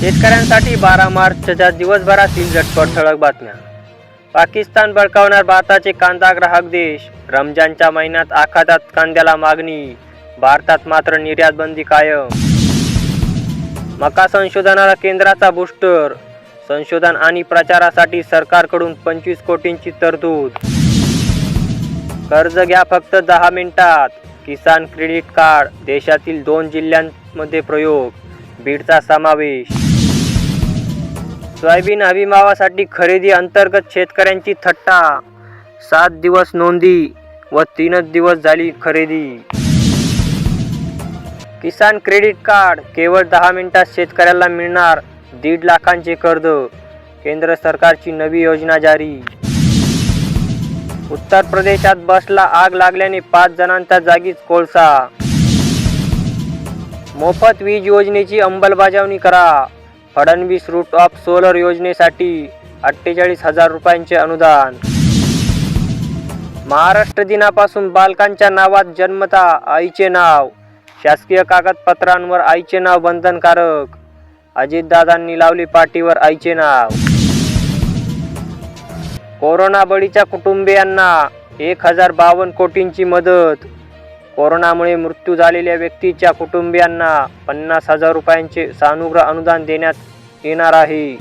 शेतकऱ्यांसाठी 12 मार्चच्या दिवसभरातील झटपट ठळक बातम्या. पाकिस्तान भडकावणार भारताचे कांदा ग्राहक देश. रमजानच्या महिन्यात आखातात कांद्याला मागणी, भारतात मात्र निर्यात बंदी कायम. मका संशोधनाला केंद्राचा बूस्टर. संशोधन आणि प्रचारासाठी सरकारकडून 25 कोटींची तरतूद. कर्ज घ्या फक्त 10 मिनिटात. किसान क्रेडिट कार्ड देशातील 2 जिल्ह्यांमध्ये प्रयोग, बीडचा समावेश. सोयाबीन हमीभावासाठी खरेदी अंतर्गत शेतकऱ्यांची थट्टा. 7 दिवस नोंदी व 3च दिवस झाली खरेदी. किसान क्रेडिट कार्ड केवळ 10 मिनिटात शेतकऱ्याला मिळणार 1.5 लाखांचे कर्ज. केंद्र सरकारची नवी योजना जारी. उत्तर प्रदेशात बसला आग लागल्याने 5 जणांच्या जागीच कोळसा. मोफत वीज योजनेची अंमलबजावणी करा. फडणवीस रूट ऑफ सोलर योजनेसाठी 48,000 रुपयांचे अनुदान. महाराष्ट्र दिनापासून बालकांच्या नावात जन्मता आईचे नाव. शासकीय कागदपत्रांवर आईचे नाव बंधनकारक. अजितदादांनी लावले पाठीवर आईचे नाव. कोरोना बळीच्या कुटुंबियांना 1052 कोटींची मदत. कोरोनामुळे मृत्यू झालेल्या व्यक्तीच्या कुटुंबियांना 50,000 रुपयांचे सानुग्रह अनुदान देण्यात येणार आहे.